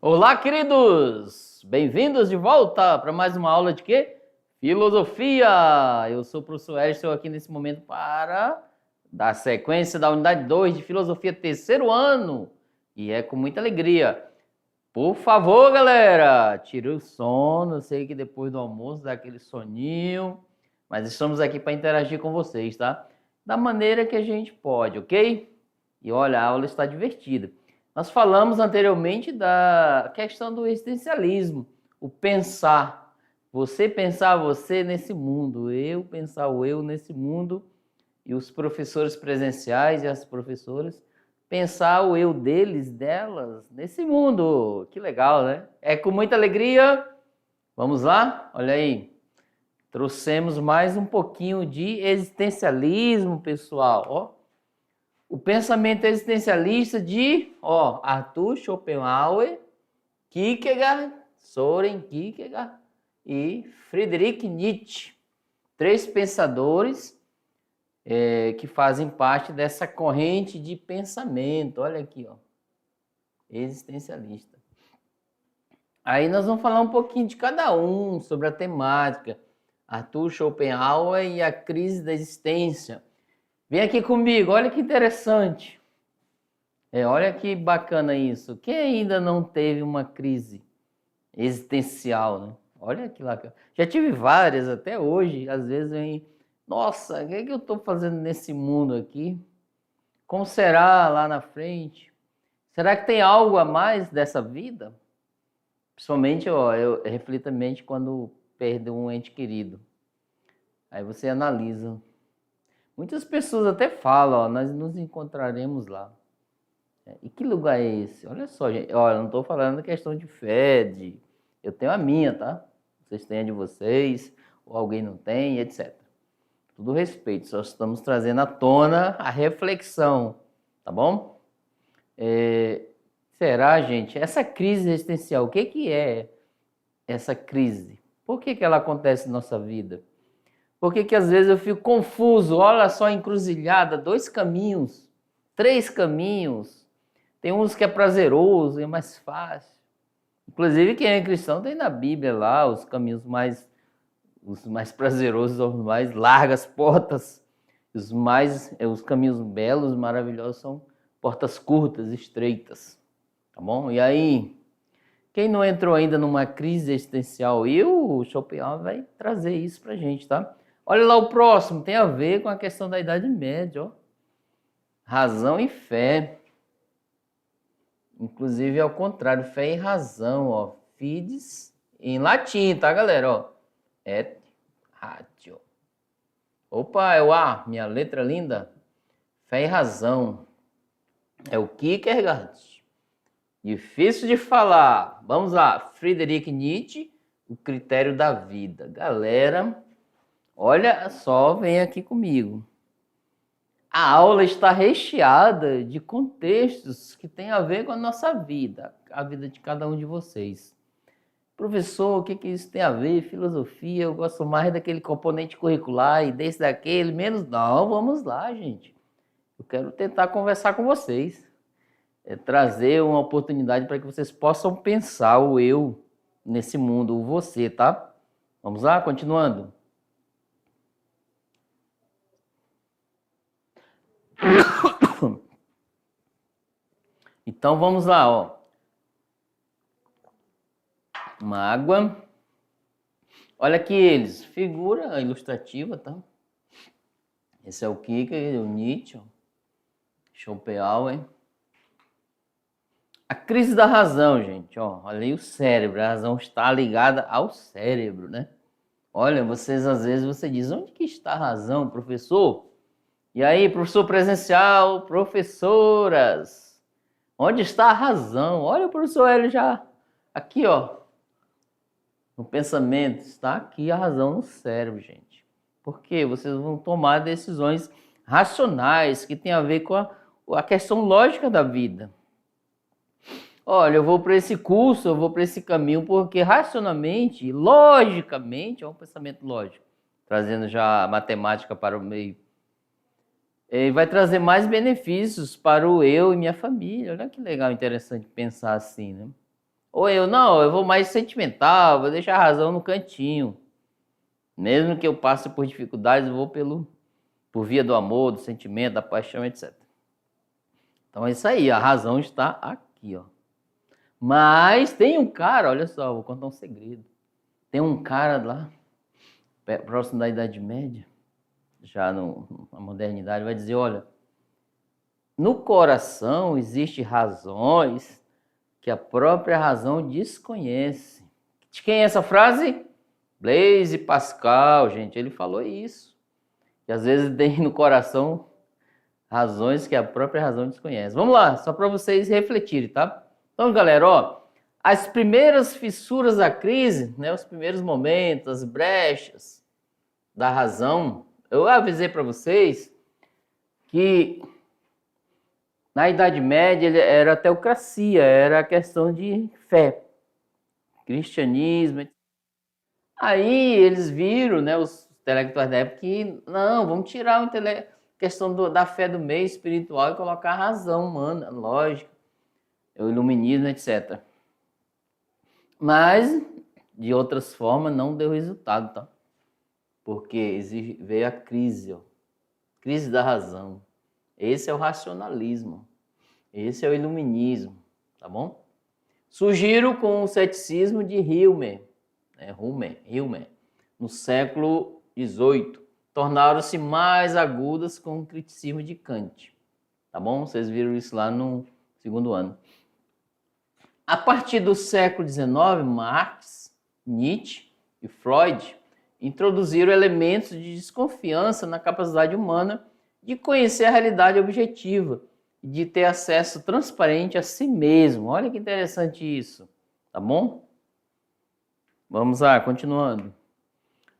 Olá, queridos! Bem-vindos de volta para mais uma aula de quê? Filosofia! Eu sou o professor Hélio, estou aqui nesse momento para dar sequência da unidade 2 de Filosofia, terceiro ano. E é com muita alegria. Por favor, galera, tire o sono. Eu sei que depois do almoço dá aquele soninho, mas estamos aqui para interagir com vocês, tá? Da maneira que a gente pode, ok? E olha, a aula está divertida. Nós falamos anteriormente da questão do existencialismo, o pensar. Você pensar você nesse mundo, eu pensar o eu nesse mundo, e os professores presenciais e as professoras pensar o eu deles, delas, nesse mundo. Que legal, né? É com muita alegria. Vamos lá? Olha aí. Trouxemos mais um pouquinho de existencialismo, pessoal. Ó. O pensamento existencialista de Arthur Schopenhauer, Kierkegaard, Soren Kierkegaard e Friedrich Nietzsche. Três pensadores que fazem parte dessa corrente de pensamento. Olha aqui, existencialista. Aí nós vamos falar um pouquinho de cada um, sobre a temática. Arthur Schopenhauer e a crise da existência. Vem aqui comigo, olha que interessante. Olha que bacana isso. Quem ainda não teve uma crise existencial, né? Olha que lá. Já tive várias até hoje. Às vezes vem, nossa, o que é que eu estou fazendo nesse mundo aqui? Como será lá na frente? Será que tem algo a mais dessa vida? Principalmente, eu reflito a mente quando perde um ente querido. Aí você analisa. Muitas pessoas até falam, nós nos encontraremos lá. E que lugar é esse? Olha só, gente. Olha, eu não estou falando questão de fé, eu tenho a minha, tá? Vocês têm a de vocês, ou alguém não tem, etc. Tudo respeito, só estamos trazendo à tona a reflexão, tá bom? Será, gente, essa crise existencial, o que é essa crise? Por que ela acontece na nossa vida? Por que às vezes eu fico confuso? Olha só a encruzilhada, 2 caminhos, 3 caminhos. Tem uns que é prazeroso, é mais fácil. Inclusive quem é cristão tem na Bíblia lá os caminhos os mais prazerosos, os mais largas portas. Os caminhos belos, maravilhosos são portas curtas, estreitas. Tá bom? E aí, quem não entrou ainda numa crise existencial, o Schopenhauer vai trazer isso pra gente, tá? Olha lá o próximo, tem a ver com a questão da Idade Média, ó. Razão e fé. Inclusive ao contrário, fé e razão, ó. Fides em latim, tá, galera? Ó. Et ratio. Opa, é o A, minha letra linda. Fé e razão. É o Kierkegaard. Difícil de falar. Vamos lá. Friedrich Nietzsche, o critério da vida. Galera, olha só, vem aqui comigo. A aula está recheada de contextos que têm a ver com a nossa vida, a vida de cada um de vocês. Professor, o que isso tem a ver? Filosofia, eu gosto mais daquele componente curricular e desse daquele, menos não. Vamos lá, gente. Eu quero tentar conversar com vocês. Trazer uma oportunidade para que vocês possam pensar o eu nesse mundo, o você, tá? Vamos lá, continuando. Então vamos lá, ó. Uma água. Olha aqui eles, figura ilustrativa, tá? Esse é o Kierkegaard, o Nietzsche, Schopenhauer. A crise da razão, gente, ó. Olha aí o cérebro, a razão está ligada ao cérebro, né? Olha, vocês às vezes você diz, onde que está a razão, professor? E aí, professor presencial, professoras, onde está a razão? Olha o professor Hélio já, aqui ó, no pensamento, está aqui a razão no cérebro, gente. Por quê? Vocês vão tomar decisões racionais que tem a ver com a questão lógica da vida. Olha, eu vou para esse curso, eu vou para esse caminho, porque racionalmente, logicamente, é um pensamento lógico, trazendo já a matemática para o meio. Vai trazer mais benefícios para o eu e minha família. Olha que legal, interessante pensar assim, né? Ou não, eu vou mais sentimental, vou deixar a razão no cantinho. Mesmo que eu passe por dificuldades, eu vou por via do amor, do sentimento, da paixão, etc. Então é isso aí, a razão está aqui, ó. Mas tem um cara, olha só, vou contar um segredo. Tem um cara lá, próximo da Idade Média, já na modernidade, vai dizer, olha, no coração existem razões que a própria razão desconhece. De quem é essa frase? Blaise Pascal, gente, ele falou isso. E às vezes tem no coração razões que a própria razão desconhece. Vamos lá, só para vocês refletirem, tá? Então, galera, ó, as primeiras fissuras da crise, né, os primeiros momentos, as brechas da razão, eu avisei para vocês que na Idade Média era a teocracia, era a questão de fé, cristianismo. Aí eles viram, né, os intelectuais da época, que não, vamos tirar a questão da fé do meio espiritual e colocar a razão humana, lógica, o iluminismo, etc. Mas, de outras formas, não deu resultado, tá? Porque veio a crise, ó, crise da razão. Esse é o racionalismo, esse é o iluminismo, tá bom? Surgiram com o ceticismo de Hume, no século XVIII. Tornaram-se mais agudas com o criticismo de Kant, tá bom? Vocês viram isso lá no segundo ano. A partir do século XIX, Marx, Nietzsche e Freud introduziram elementos de desconfiança na capacidade humana de conhecer a realidade objetiva e de ter acesso transparente a si mesmo. Olha que interessante isso, tá bom? Vamos lá, continuando.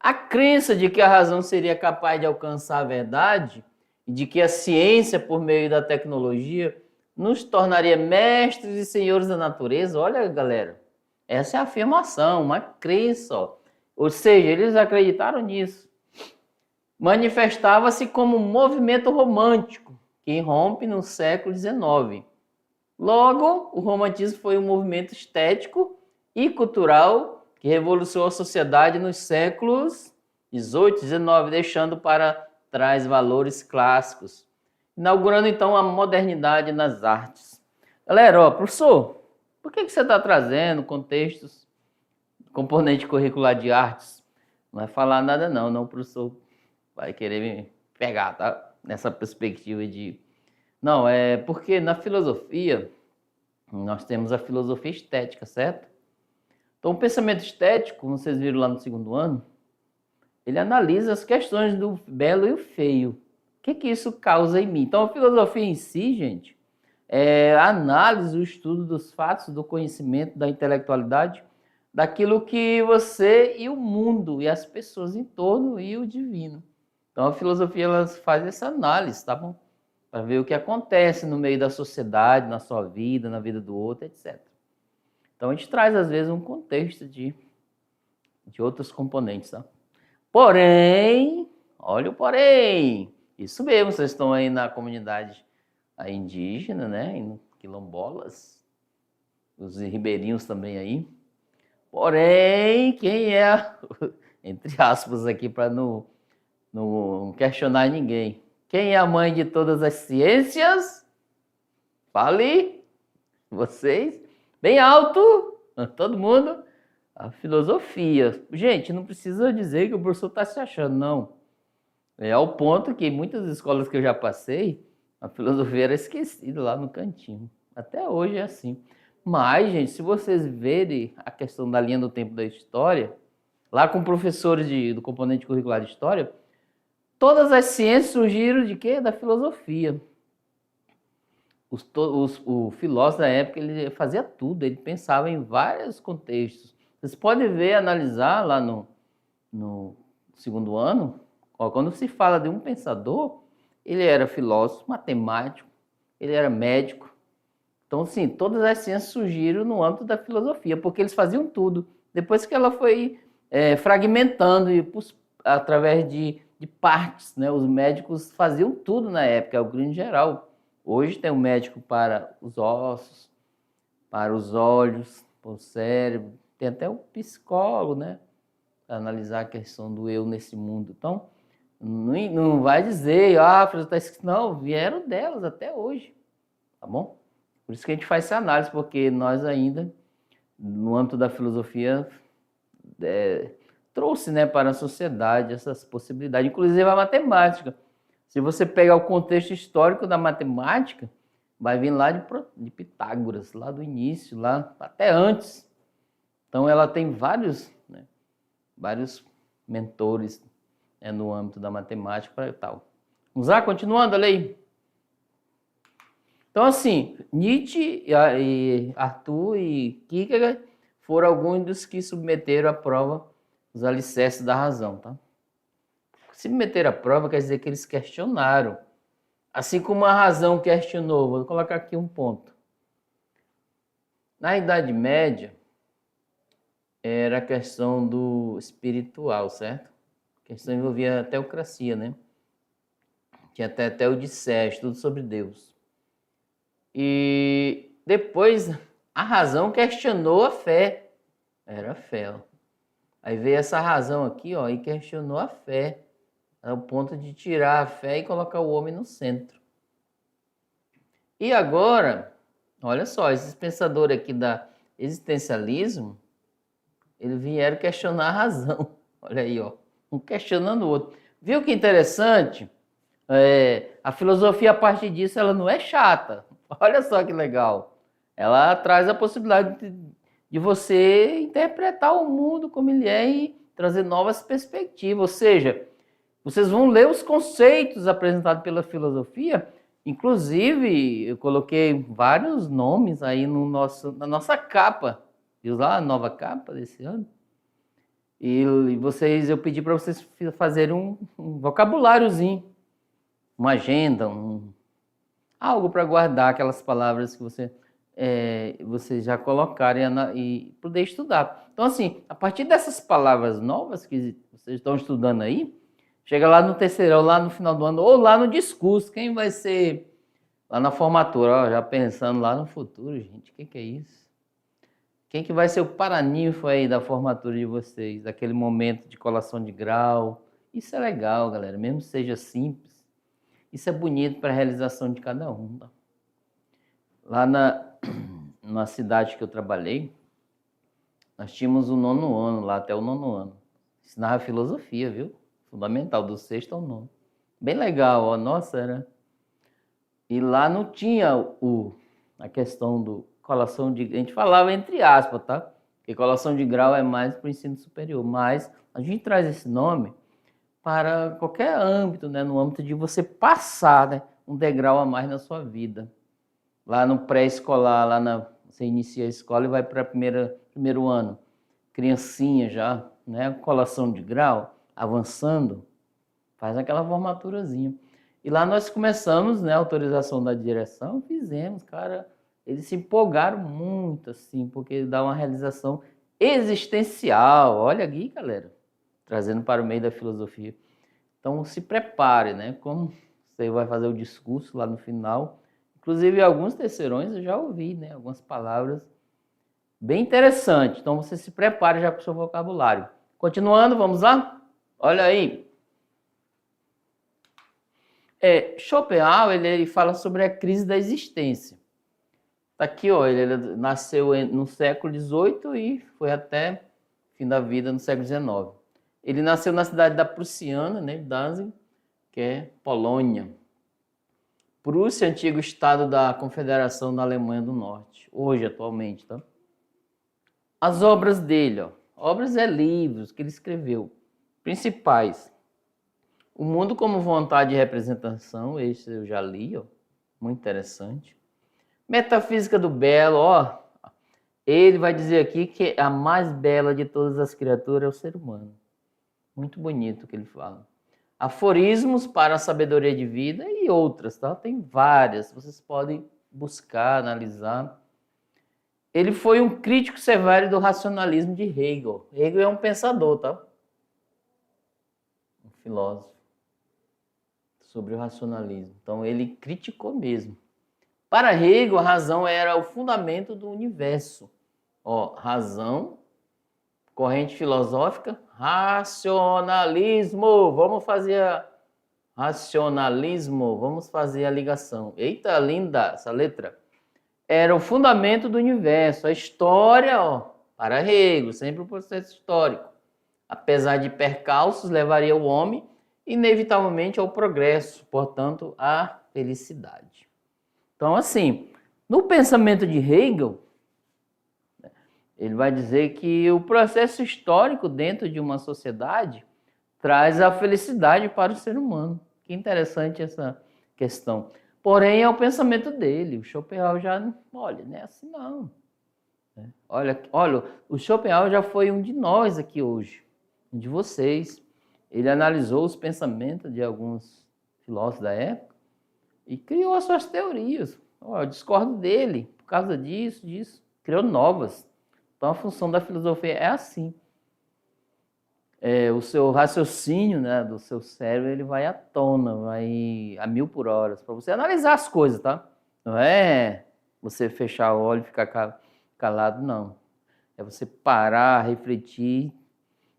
A crença de que a razão seria capaz de alcançar a verdade e de que a ciência, por meio da tecnologia, nos tornaria mestres e senhores da natureza. Olha, galera, essa é a afirmação, uma crença, ó. Ou seja, eles acreditaram nisso. Manifestava-se como um movimento romântico que irrompe no século XIX. Logo, o romantismo foi um movimento estético e cultural que revolucionou a sociedade nos séculos XVIII e XIX, deixando para trás valores clássicos, inaugurando então a modernidade nas artes. Galera, ó, professor, por que você está trazendo contextos, componente curricular de artes? Não vai falar nada não, o professor vai querer me pegar, tá? Nessa perspectiva de... Não, é porque na filosofia, nós temos a filosofia estética, certo? Então, o pensamento estético, como vocês viram lá no segundo ano, ele analisa as questões do belo e o feio. O que isso causa em mim? Então, a filosofia em si, gente, é a análise, o estudo dos fatos, do conhecimento, da intelectualidade, daquilo que você e o mundo, e as pessoas em torno, e o divino. Então, a filosofia ela faz essa análise, tá bom? Para ver o que acontece no meio da sociedade, na sua vida, na vida do outro, etc. Então, a gente traz, às vezes, um contexto de outros componentes, tá? Porém, olha o porém, isso mesmo, vocês estão aí na comunidade indígena, né, em quilombolas, os ribeirinhos também aí. Porém, quem é, entre aspas aqui, para não questionar ninguém, quem é a mãe de todas as ciências? Fale, vocês, bem alto, todo mundo. A filosofia. Gente, não precisa dizer que o professor está se achando, não. É ao ponto que em muitas escolas que eu já passei, a filosofia era esquecida lá no cantinho. Até hoje é assim. Mas, gente, se vocês verem a questão da linha do tempo da história, lá com professores do componente curricular de história, todas as ciências surgiram de quê? Da filosofia. O filósofo da época, ele fazia tudo, ele pensava em vários contextos. Vocês podem ver, analisar lá no segundo ano, ó, quando se fala de um pensador, ele era filósofo, matemático, ele era médico. Então, sim, todas as ciências surgiram no âmbito da filosofia, porque eles faziam tudo. Depois que ela foi fragmentando e através de partes, né? Os médicos faziam tudo na época, o clínico geral. Hoje tem um médico para os ossos, para os olhos, o cérebro. Tem até o psicólogo, né? Para analisar a questão do eu nesse mundo. Então, não vai dizer, a filosofia está escrito. Não, vieram delas até hoje. Tá bom? Por isso que a gente faz essa análise, porque nós ainda, no âmbito da filosofia, trouxe, né, para a sociedade essas possibilidades, inclusive a matemática. Se você pegar o contexto histórico da matemática, vai vir lá de Pitágoras, lá do início, lá até antes. Então ela tem vários mentores, né, no âmbito da matemática para tal. Vamos lá, continuando a lei. Então assim, Nietzsche e Arthur e Kierkegaard foram alguns dos que submeteram à prova os alicerces da razão, tá? Submeter à prova quer dizer que eles questionaram. Assim como a razão questionou. Vou colocar aqui um ponto. Na Idade Média, era a questão do espiritual, certo? A questão envolvia a teocracia, né? Tinha até Odisseia, tudo sobre Deus. E depois a razão questionou a fé. Era a fé, ó. Aí veio essa razão aqui, ó, e questionou a fé. Ao ponto de tirar a fé e colocar o homem no centro. E agora, olha só, esses pensadores aqui da existencialismo, eles vieram questionar a razão. Olha aí, ó, um questionando o outro. Viu que interessante? A filosofia, a partir disso, ela não é chata. Olha só que legal. Ela traz a possibilidade de você interpretar o mundo como ele é e trazer novas perspectivas. Ou seja, vocês vão ler os conceitos apresentados pela filosofia. Inclusive, eu coloquei vários nomes aí na nossa capa. Viu lá a nova capa desse ano? E eu pedi para vocês fazerem um vocabuláriozinho, uma agenda, algo para guardar aquelas palavras que vocês já colocaram e poder estudar. Então, assim, a partir dessas palavras novas que vocês estão estudando aí, chega lá no terceirão, lá no final do ano, ou lá no discurso, quem vai ser lá na formatura, ó, já pensando lá no futuro, gente, o que é isso? Quem que vai ser o paraninfo aí da formatura de vocês, daquele momento de colação de grau? Isso é legal, galera, mesmo que seja simples, isso é bonito para a realização de cada um. Tá? Lá na cidade que eu trabalhei, nós tínhamos o 9º ano, lá até o 9º ano. Ensinava filosofia, viu? Fundamental, do 6º ao 9º. Bem legal, ó. Nossa, era... E lá não tinha a questão do colação de... A gente falava entre aspas, tá? Porque colação de grau é mais para o ensino superior. Mas a gente traz esse nome para qualquer âmbito, né? No âmbito de você passar, né, um degrau a mais na sua vida. Lá no pré-escolar, você inicia a escola e vai para primeiro ano. Criancinha já, né? Colação de grau, avançando, faz aquela formaturazinha. E lá nós começamos, né? Autorização da direção, fizemos, cara. Eles se empolgaram muito, assim, porque dá uma realização existencial. Olha aqui, galera, trazendo para o meio da filosofia. Então, se prepare, né? Como você vai fazer o discurso lá no final. Inclusive, alguns terceirões eu já ouvi, né? Algumas palavras bem interessantes. Então, você se prepare já para o seu vocabulário. Continuando, vamos lá? Olha aí. Schopenhauer, ele fala sobre a crise da existência. Tá aqui, ó, ele nasceu no século XVIII e foi até o fim da vida no século XIX. Ele nasceu na cidade da Prussiana, né, Danzig, que é Polônia. Prússia, antigo estado da Confederação da Alemanha do Norte, hoje, atualmente, tá? As obras dele, ó, obras livros que ele escreveu, principais. O Mundo como Vontade e Representação, esse eu já li, ó, muito interessante. Metafísica do Belo, ó, ele vai dizer aqui que a mais bela de todas as criaturas é o ser humano. Muito bonito o que ele fala. Aforismos para a sabedoria de vida e outras, tá? Tem várias, vocês podem buscar, analisar. Ele foi um crítico severo do racionalismo de Hegel. Hegel é um pensador, tá? Um filósofo sobre o racionalismo. Então ele criticou mesmo. Para Hegel, a razão era o fundamento do universo. Ó, razão, corrente filosófica, racionalismo. Vamos fazer racionalismo, vamos fazer a ligação. Eita, linda essa letra. Era o fundamento do universo, a história, ó, para Hegel, sempre o processo histórico. Apesar de percalços, levaria o homem inevitavelmente ao progresso, portanto, à felicidade. Então, assim, no pensamento de Hegel, ele vai dizer que o processo histórico dentro de uma sociedade traz a felicidade para o ser humano. Que interessante essa questão. Porém, é o pensamento dele. O Schopenhauer já, olha, não é assim não. Olha, o Schopenhauer já foi um de nós aqui hoje, um de vocês. Ele analisou os pensamentos de alguns filósofos da época e criou as suas teorias. Eu discordo dele por causa disso. Criou novas. Então, a função da filosofia é assim. O seu raciocínio, né, do seu cérebro, ele vai à tona, vai a 1000 por hora, para você analisar as coisas, tá? Não é você fechar o olho e ficar calado, não. É você parar, refletir,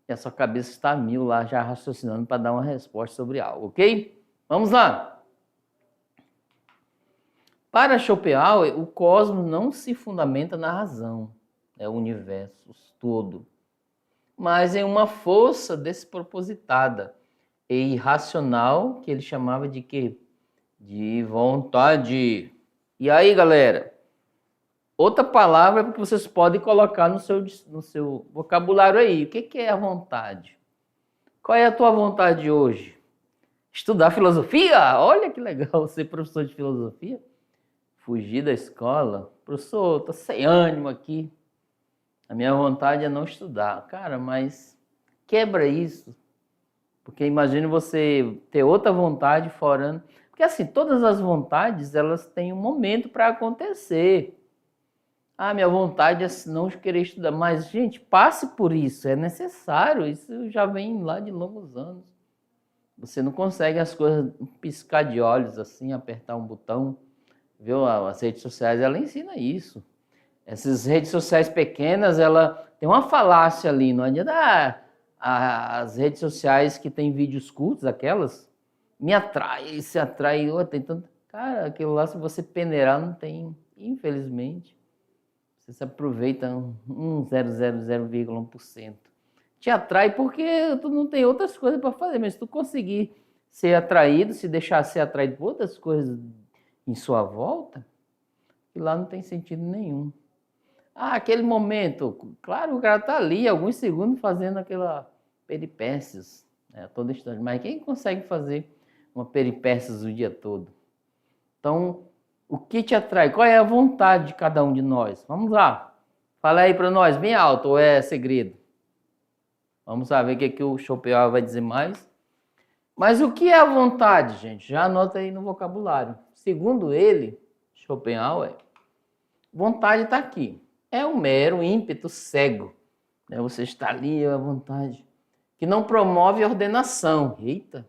e a sua cabeça está a 1000 lá, já raciocinando para dar uma resposta sobre algo, ok? Vamos lá! Para Schopenhauer, o cosmos não se fundamenta na razão, o universo todo, mas em uma força despropositada e irracional, que ele chamava de quê? De vontade. E aí, galera, outra palavra que vocês podem colocar no seu vocabulário aí. O que é a vontade? Qual é a tua vontade hoje? Estudar filosofia? Olha que legal ser professor de filosofia. Fugir da escola. Professor, estou sem ânimo aqui. A minha vontade é não estudar. Cara, mas quebra isso. Porque imagine você ter outra vontade fora. Porque assim, todas as vontades, elas têm um momento para acontecer. Ah, minha vontade é não querer estudar. Mas, gente, passe por isso. É necessário. Isso já vem lá de longos anos. Você não consegue as coisas piscar de olhos assim, apertar um botão. Viu? As redes sociais, ela ensina isso. Essas redes sociais pequenas, ela tem uma falácia ali, não adianta. As redes sociais que tem vídeos curtos, aquelas, me atrai, se atrai, tem tanto. Cara, aquilo lá, se você peneirar, não tem, infelizmente. Você se aproveita 0,001%. Te atrai porque tu não tem outras coisas para fazer, mas se tu conseguir ser atraído, se deixar ser atraído por outras coisas em sua volta, que lá não tem sentido nenhum. Aquele momento, claro, o cara está ali, alguns segundos, fazendo aquela peripécias, a todo instante. Mas quem consegue fazer uma peripécias o dia todo? Então, o que te atrai? Qual é a vontade de cada um de nós? Vamos lá. Fala aí para nós, bem alto, ou é segredo? Vamos lá ver o que o Schopenhauer vai dizer mais. Mas o que é a vontade, gente? Já anota aí no vocabulário. Segundo ele, Schopenhauer, vontade está aqui. É um mero ímpeto cego. Você está ali à vontade. Que não promove a ordenação. Eita!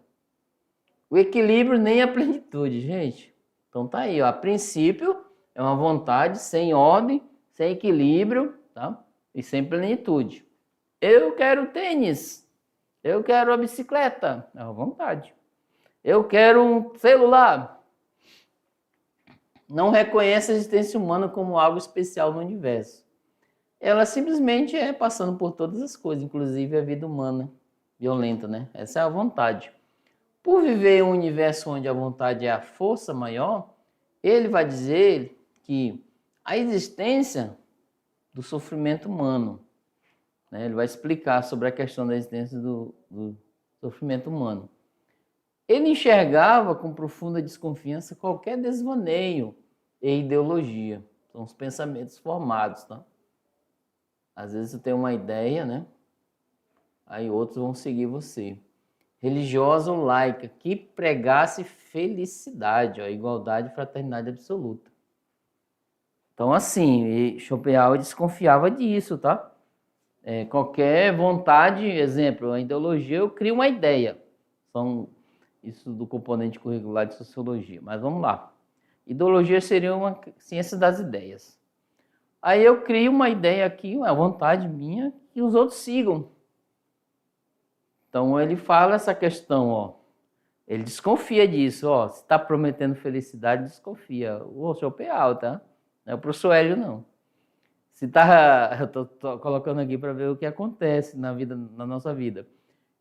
O equilíbrio nem a plenitude, gente. Então tá aí, ó. A princípio é uma vontade sem ordem, sem equilíbrio, tá? E sem plenitude. Eu quero tênis. Eu quero a bicicleta. É uma vontade. Eu quero um celular. Não reconhece a existência humana como algo especial no universo. Ela simplesmente é passando por todas as coisas, inclusive a vida humana violenta, né? Essa é a vontade. Por viver em um universo onde a vontade é a força maior, ele vai dizer que a existência do sofrimento humano, né? Ele vai explicar sobre a questão da existência do sofrimento humano. Ele enxergava com profunda desconfiança qualquer desvaneio e ideologia. São os pensamentos formados, tá? Às vezes você tem uma ideia, né? Aí outros vão seguir você. Religiosa ou laica, que pregasse felicidade, ó, igualdade e fraternidade absoluta. Então, assim, Schopenhauer desconfiava disso, tá? Qualquer vontade, exemplo, a ideologia, eu crio uma ideia. São isso do componente curricular de sociologia. Mas vamos lá. Ideologia seria uma ciência das ideias. Aí eu crio uma ideia aqui, uma vontade minha, que os outros sigam. Então ele fala essa questão, ó. Ele desconfia disso, ó. Se está prometendo felicidade, desconfia. O Schopenhauer, tá? Não é o professor Hélio, não. Se tá, eu tô colocando aqui para ver o que acontece na vida, na nossa vida.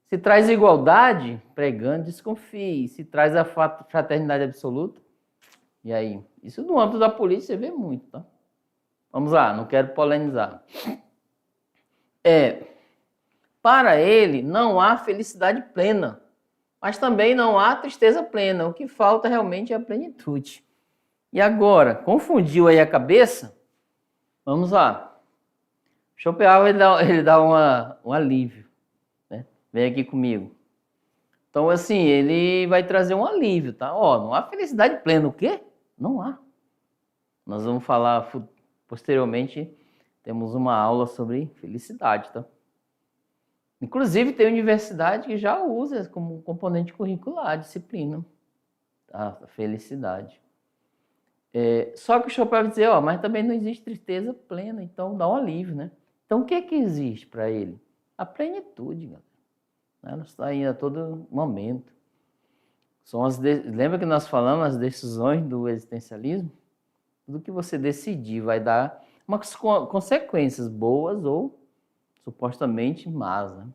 Se traz igualdade, pregando, desconfie. Se traz a fraternidade absoluta, e aí? Isso no âmbito da polícia você vê muito, tá? Vamos lá, não quero polemizar. Para ele, não há felicidade plena, mas também não há tristeza plena. O que falta realmente é a plenitude. E agora, confundiu aí a cabeça? Vamos lá. Schopenhauer ele dá um alívio, né? Vem aqui comigo. Então, assim, ele vai trazer um alívio, tá? Ó, não há felicidade plena. O quê? Não há. Nós vamos falar posteriormente, temos uma aula sobre felicidade, tá? Inclusive, tem universidade que já usa como componente curricular a disciplina, tá? A felicidade. Só que o Schopenhauer vai dizer, ó, mas também não existe tristeza plena, então dá um alívio, né? Então, o que é que existe para ele? A plenitude, galera. Ela está aí a todo momento. Lembra que nós falamos as decisões do existencialismo? Tudo que você decidir vai dar umas consequências boas ou supostamente más, né?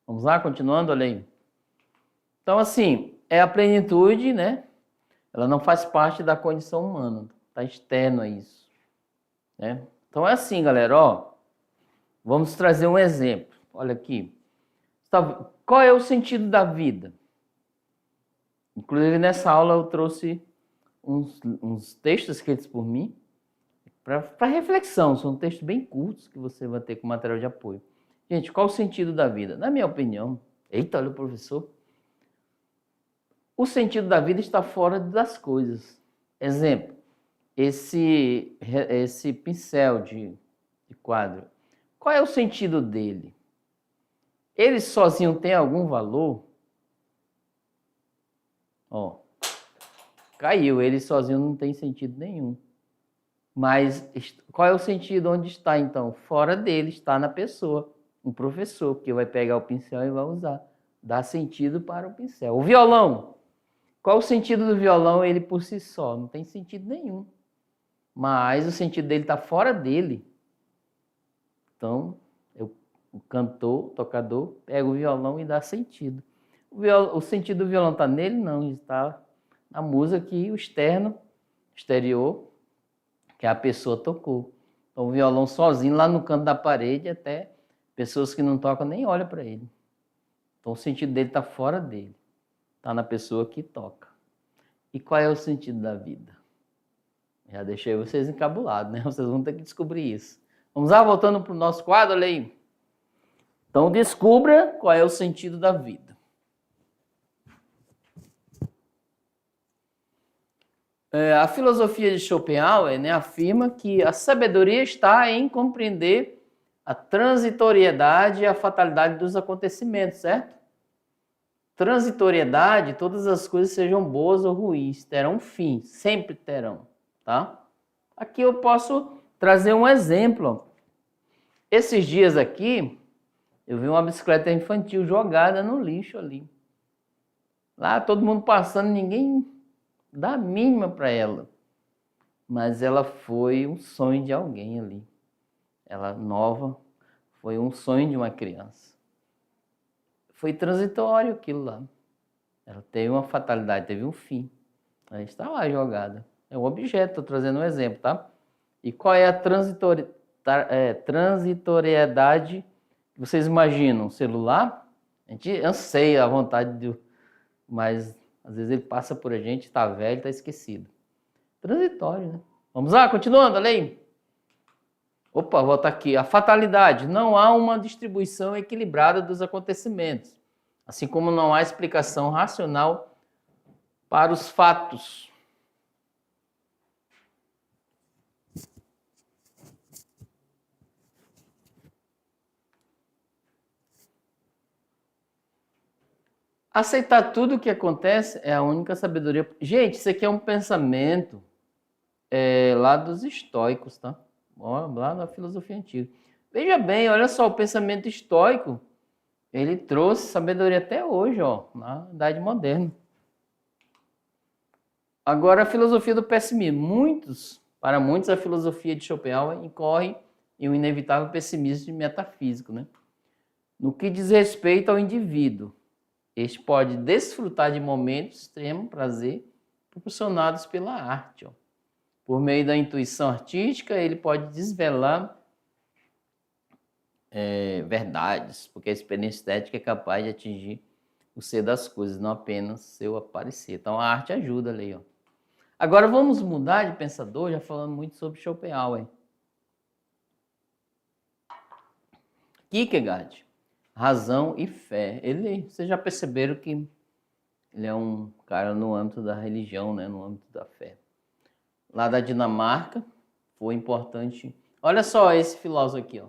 Vamos lá, continuando, olha aí. Então, assim, é a plenitude, né? Ela não faz parte da condição humana, está externo a isso, né? Então é assim, galera, ó. Vamos trazer um exemplo. Olha aqui. Qual é o sentido da vida? Inclusive, nessa aula eu trouxe uns textos escritos por mim para reflexão. São textos bem curtos que você vai ter com material de apoio. Gente, qual o sentido da vida? Na minha opinião, eita, olha o professor. O sentido da vida está fora das coisas. Exemplo, esse pincel de quadro. Qual é o sentido dele? Ele sozinho tem algum valor? Ó, caiu. Ele sozinho não tem sentido nenhum. Mas qual é o sentido? Onde está, então? Fora dele, está na pessoa. Um professor, que vai pegar o pincel e vai usar. Dá sentido para o pincel. O violão. Qual o sentido do violão? Ele por si só. Não tem sentido nenhum. Mas o sentido dele está fora dele. Então, o cantor, o tocador, pega o violão e dá sentido. O sentido do violão está nele? Não. Está na música que o exterior, que a pessoa tocou. Então, o violão sozinho, lá no canto da parede, até pessoas que não tocam nem olham para ele. Então, o sentido dele está fora dele. Está na pessoa que toca. E qual é o sentido da vida? Já deixei vocês encabulados, né? Vocês vão ter que descobrir isso. Vamos lá, voltando para o nosso quadro, olha aí. Então, descubra qual é o sentido da vida. A filosofia de Schopenhauer, né, afirma que a sabedoria está em compreender a transitoriedade e a fatalidade dos acontecimentos, certo? Transitoriedade, todas as coisas sejam boas ou ruins, terão fim, sempre terão, tá? Aqui eu posso trazer um exemplo. Esses dias aqui, eu vi uma bicicleta infantil jogada no lixo ali. Lá todo mundo passando, ninguém dá a mínima para ela. Mas ela foi um sonho de alguém ali. Ela nova, foi um sonho de uma criança. Foi transitório aquilo lá. Ela teve uma fatalidade, teve um fim. Ela está lá jogada. É um objeto, estou trazendo um exemplo, tá? E qual é a transitoriedade que vocês imaginam? Celular? A gente anseia a vontade mas às vezes ele passa por a gente, está velho, está esquecido. Transitório, né? Vamos lá, continuando, olha aí. Opa, volta aqui. A fatalidade. Não há uma distribuição equilibrada dos acontecimentos, assim como não há explicação racional para os fatos. Aceitar tudo o que acontece é a única sabedoria. Gente, isso aqui é um pensamento lá dos estoicos, tá? Ó, lá na filosofia antiga. Veja bem, olha só, o pensamento estoico, ele trouxe sabedoria até hoje, ó, na Idade Moderna. Agora, a filosofia do pessimismo. Para muitos, a filosofia de Schopenhauer incorre em um inevitável pessimismo metafísico, né? No que diz respeito ao indivíduo, este pode desfrutar de momentos de extremo prazer proporcionados pela arte. Ó. Por meio da intuição artística, ele pode desvelar verdades, porque a experiência estética é capaz de atingir o ser das coisas, não apenas seu aparecer. Então, a arte ajuda ali, ó. Agora, vamos mudar de pensador, já falando muito sobre Schopenhauer. Kierkegaard, razão e fé. Vocês já perceberam que ele é um cara no âmbito da religião, né? No âmbito da fé. Lá da Dinamarca, foi importante. Olha só esse filósofo aqui, ó.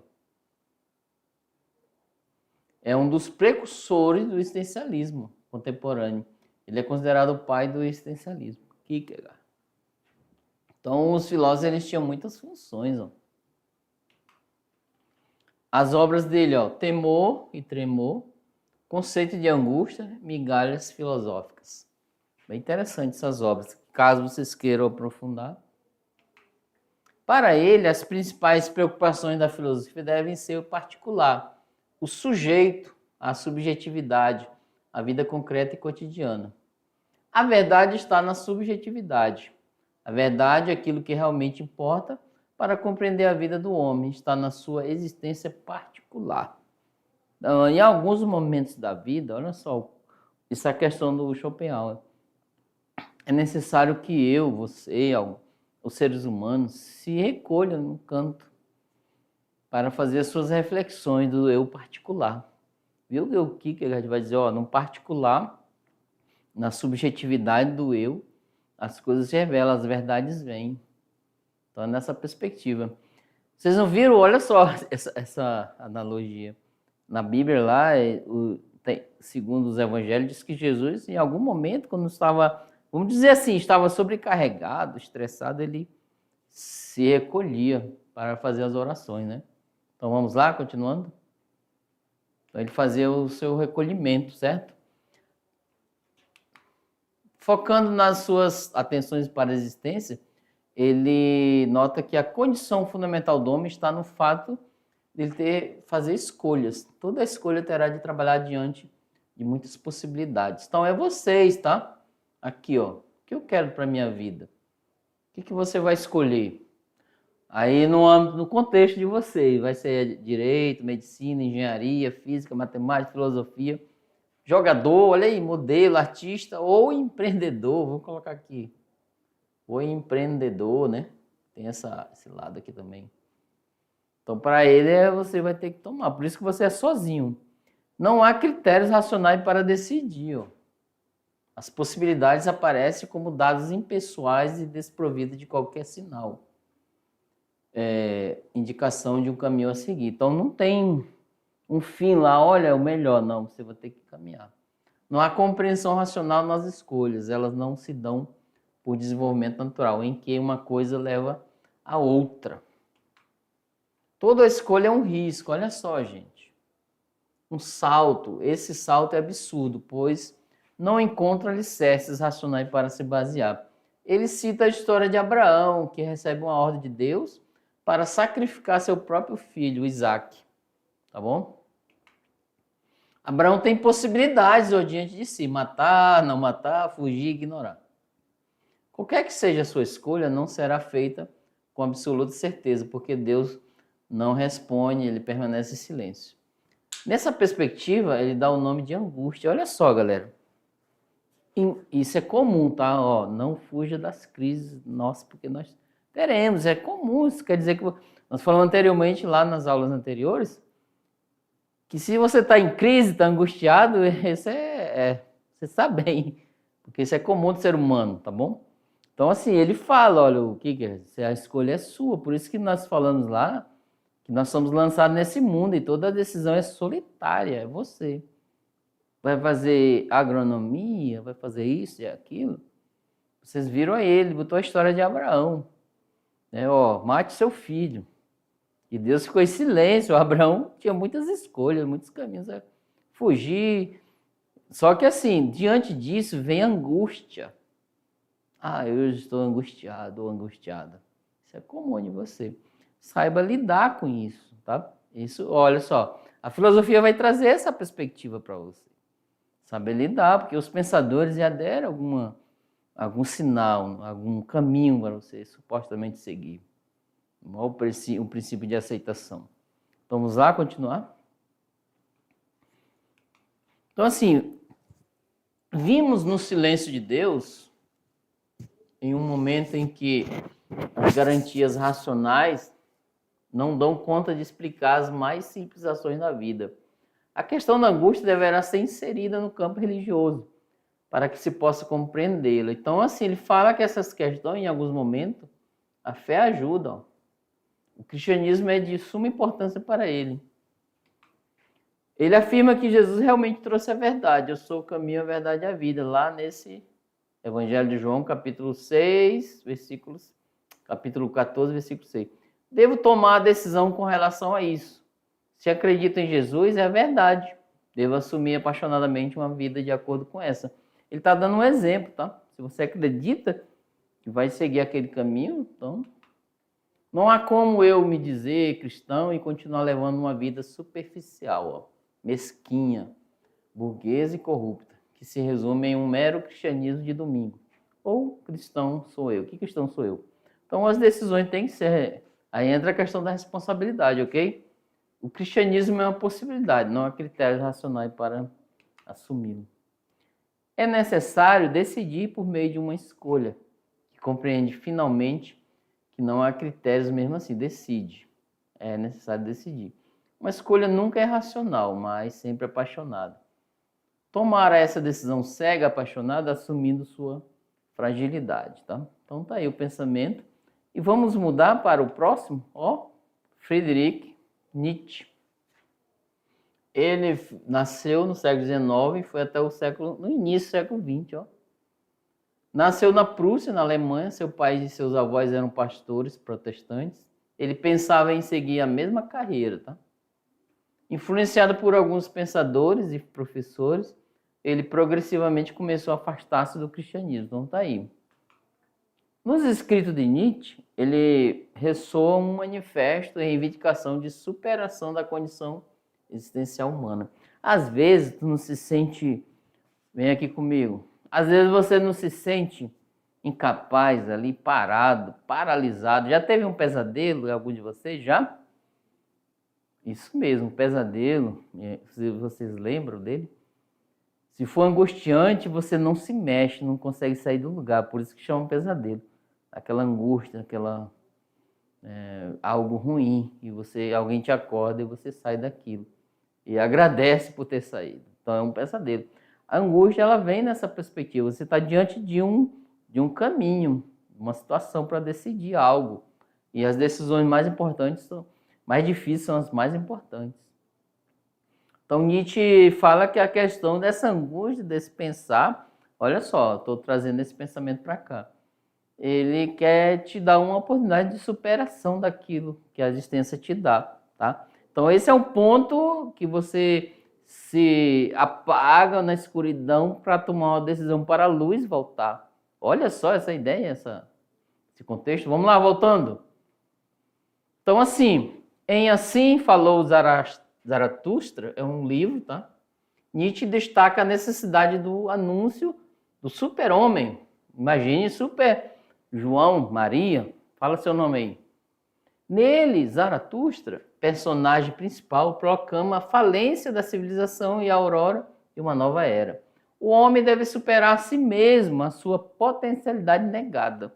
É um dos precursores do existencialismo contemporâneo. Ele é considerado o pai do existencialismo, Kierkegaard. Então, os filósofos eles tinham muitas funções, ó. As obras dele, ó, Temor e Tremor, Conceito de Angústia, Migalhas Filosóficas. Bem interessante essas obras, caso vocês queiram aprofundar. Para ele, as principais preocupações da filosofia devem ser o particular, o sujeito, a subjetividade, a vida concreta e cotidiana. A verdade está na subjetividade. A verdade é aquilo que realmente importa para compreender a vida do homem, está na sua existência particular. Então, em alguns momentos da vida, olha só, isso é a questão do Schopenhauer. É necessário que eu, você, os seres humanos, se recolham num canto para fazer as suas reflexões do eu particular. Viu o que a gente vai dizer? Ó, no particular, na subjetividade do eu, as coisas se revelam, as verdades vêm. Então, é nessa perspectiva. Vocês não viram? Olha só essa analogia. Na Bíblia lá, segundo os evangelhos, diz que Jesus, em algum momento, quando estava, vamos dizer assim, estava sobrecarregado, estressado, ele se recolhia para fazer as orações, né? Então, vamos lá, continuando? Então, ele fazia o seu recolhimento, certo? Focando nas suas atenções para a existência, ele nota que a condição fundamental do homem está no fato de ele fazer escolhas. Toda escolha terá de trabalhar diante de muitas possibilidades. Então, é vocês, tá? Aqui, ó. O que eu quero para a minha vida? O que você vai escolher? Aí, no contexto de vocês, vai ser direito, medicina, engenharia, física, matemática, filosofia, jogador, olha aí, modelo, artista ou empreendedor, vou colocar aqui. Ou empreendedor, né? Tem esse lado aqui também. Então, para ele, você vai ter que tomar. Por isso que você é sozinho. Não há critérios racionais para decidir. Ó. As possibilidades aparecem como dados impessoais e desprovidas de qualquer sinal. Indicação de um caminho a seguir. Então, não tem um fim lá, olha, o melhor. Não, você vai ter que caminhar. Não há compreensão racional nas escolhas. Elas não se dão por desenvolvimento natural, em que uma coisa leva a outra. Toda escolha é um risco, olha só, gente. Um salto, esse salto é absurdo, pois não encontra alicerces racionais para se basear. Ele cita a história de Abraão, que recebe uma ordem de Deus para sacrificar seu próprio filho, Isaac. Tá bom? Abraão tem possibilidades diante de si, matar, não matar, fugir, ignorar. Qualquer que seja a sua escolha, não será feita com absoluta certeza, porque Deus não responde, ele permanece em silêncio. Nessa perspectiva, ele dá o nome de angústia. Olha só, galera. Isso é comum, tá? Ó, não fuja das crises, nossa, porque nós teremos, é comum. Isso quer dizer que nós falamos anteriormente, lá nas aulas anteriores, que se você está em crise, está angustiado, isso você está bem, porque isso é comum do ser humano, tá bom? Então, assim, ele fala, olha, o que é? A escolha é sua, por isso que nós falamos lá, que nós somos lançados nesse mundo e toda decisão é solitária, é você. Vai fazer agronomia, vai fazer isso e aquilo. Vocês viram aí, ele botou a história de Abraão. Ó, mate seu filho. E Deus ficou em silêncio. O Abraão tinha muitas escolhas, muitos caminhos a fugir. Só que assim, diante disso vem angústia. Ah, eu estou angustiado ou angustiada. Isso é comum em você. Saiba lidar com isso, tá? Isso, olha só, a filosofia vai trazer essa perspectiva para você. Saber lidar, porque os pensadores já deram algum sinal, algum caminho para você supostamente seguir. O princípio de aceitação. Então, vamos lá continuar? Então, assim, vimos no silêncio de Deus, em um momento em que as garantias racionais não dão conta de explicar as mais simples ações da vida. A questão da angústia deverá ser inserida no campo religioso, para que se possa compreendê-la. Então, assim, ele fala que essas questões, em alguns momentos, a fé ajuda. Ó. O cristianismo é de suma importância para ele. Ele afirma que Jesus realmente trouxe a verdade. Eu sou o caminho, a verdade e a vida. Lá nesse Evangelho de João, capítulo 6, capítulo 14, versículo 6. Devo tomar a decisão com relação a isso. Se acredito em Jesus, é a verdade. Devo assumir apaixonadamente uma vida de acordo com essa. Ele está dando um exemplo, tá? Se você acredita que vai seguir aquele caminho, então não há como eu me dizer cristão e continuar levando uma vida superficial, ó, mesquinha, burguesa e corrupta, que se resume em um mero cristianismo de domingo. Ou cristão sou eu. Que cristão sou eu? Então as decisões têm que ser... Aí entra a questão da responsabilidade, ok? O cristianismo é uma possibilidade, não há critérios racionais para assumi-lo. É necessário decidir por meio de uma escolha, que compreende finalmente que não há critérios mesmo assim, decide. É necessário decidir. Uma escolha nunca é racional, mas sempre apaixonada. Tomar essa decisão cega, apaixonada, assumindo sua fragilidade, tá? Então tá aí o pensamento. E vamos mudar para o próximo, ó, Friedrich Nietzsche. Ele nasceu no século XIX e foi até no início do século XX, ó. Nasceu na Prússia, na Alemanha. Seu pai e seus avós eram pastores protestantes. Ele pensava em seguir a mesma carreira, tá? Influenciado por alguns pensadores e professores, ele progressivamente começou a afastar-se do cristianismo. Então tá aí. Nos escritos de Nietzsche, ele ressoa um manifesto em reivindicação de superação da condição existencial humana. Às vezes, tu não se sente... Vem aqui comigo. Às vezes você não se sente incapaz ali, parado, paralisado. Já teve um pesadelo, algum de vocês já? Isso mesmo, um pesadelo. Se vocês lembram dele? Se for angustiante, você não se mexe, não consegue sair do lugar. Por isso que chama pesadelo. Aquela angústia, algo ruim. E alguém te acorda e você sai daquilo. E agradece por ter saído. Então é um pesadelo. A angústia, ela vem nessa perspectiva. Você está diante de um caminho, uma situação para decidir algo. E as decisões mais importantes, mais difíceis são as mais importantes. Então Nietzsche fala que a questão dessa angústia, desse pensar, olha só, estou trazendo esse pensamento para cá. Ele quer te dar uma oportunidade de superação daquilo que a existência te dá, tá? Então esse é um ponto que você se apaga na escuridão para tomar uma decisão para a luz voltar. Olha só essa ideia, esse contexto. Vamos lá, voltando. Então, assim, em Assim Falou Zaratustra, é um livro, tá? Nietzsche destaca a necessidade do anúncio do super-homem. Imagine super João, Maria, fala seu nome aí. Nele, Zaratustra, personagem principal, proclama a falência da civilização e a aurora de uma nova era. O homem deve superar a si mesmo, a sua potencialidade negada.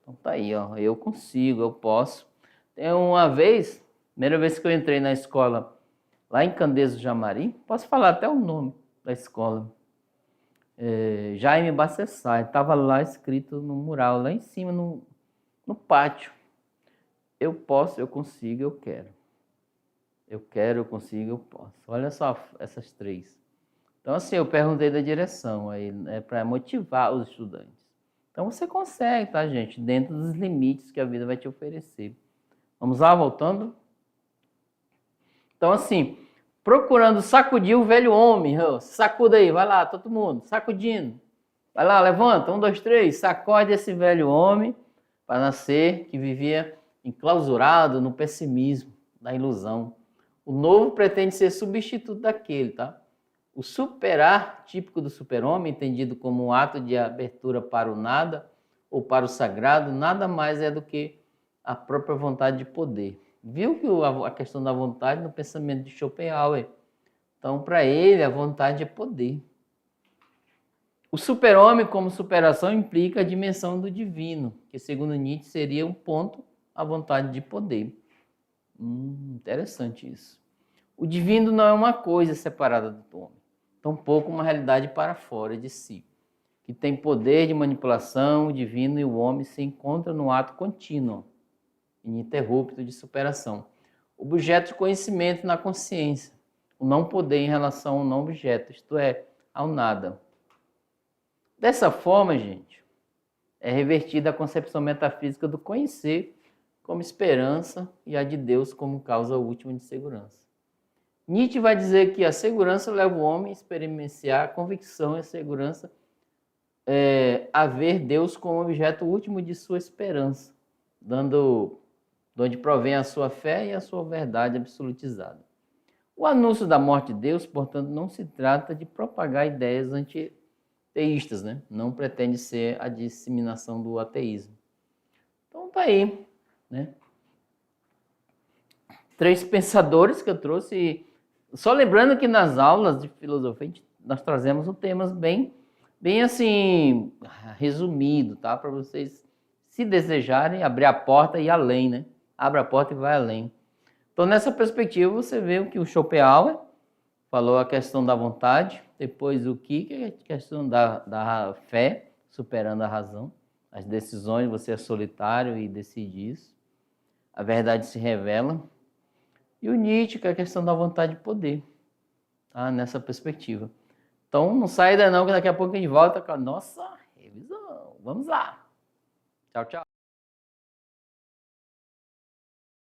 Então tá aí, ó, eu consigo, eu posso. Tem uma vez, primeira vez que eu entrei na escola, lá em Candeias do Jamari, posso falar até o nome da escola, Jaime Bacessai, estava lá escrito no mural, lá em cima, no pátio. Eu posso, eu consigo, eu quero. Eu quero, eu consigo, eu posso. Olha só essas três. Então, assim, eu perguntei da direção, aí é para motivar os estudantes. Então, você consegue, tá, gente? Dentro dos limites que a vida vai te oferecer. Vamos lá, voltando? Então, assim, procurando sacudir o velho homem. Sacuda aí, vai lá, todo mundo, sacudindo. Vai lá, levanta, 1, 2, 3, sacode esse velho homem para nascer que vivia enclausurado no pessimismo, na ilusão. O novo pretende ser substituto daquele, tá? O superar, típico do super-homem, entendido como um ato de abertura para o nada ou para o sagrado, nada mais é do que a própria vontade de poder. Viu que a questão da vontade no pensamento de Schopenhauer. Então, para ele, a vontade é poder. O super-homem como superação implica a dimensão do divino, que segundo Nietzsche seria um ponto à vontade de poder. Interessante isso. O divino não é uma coisa separada do homem, tampouco uma realidade para fora de si, que tem poder de manipulação. O divino e o homem se encontram no ato contínuo, ininterrupto de superação. Objeto de conhecimento na consciência, o não poder em relação ao não objeto, isto é, ao nada. Dessa forma, gente, é revertida a concepção metafísica do conhecer como esperança e a de Deus como causa última de segurança. Nietzsche vai dizer que a segurança leva o homem a experienciar a convicção e a segurança a ver Deus como objeto último de sua esperança, de onde provém a sua fé e a sua verdade absolutizada. O anúncio da morte de Deus, portanto, não se trata de propagar ideias antiteístas, né? Não pretende ser a disseminação do ateísmo. Então tá aí, né? 3 pensadores que eu trouxe. Só lembrando que nas aulas de filosofia nós trazemos temas bem assim, resumido, tá? Para vocês, se desejarem, abrir a porta e ir além, né? Abre a porta e vai além. Então, nessa perspectiva, você vê o que o Schopenhauer falou, a questão da vontade, depois o que é a questão da fé, superando a razão, as decisões, você é solitário e decide isso, a verdade se revela, e o Nietzsche, que é a questão da vontade de poder, tá? Nessa perspectiva. Então, não sai daí não, que daqui a pouco a gente volta com a nossa revisão. Vamos lá. Tchau, tchau.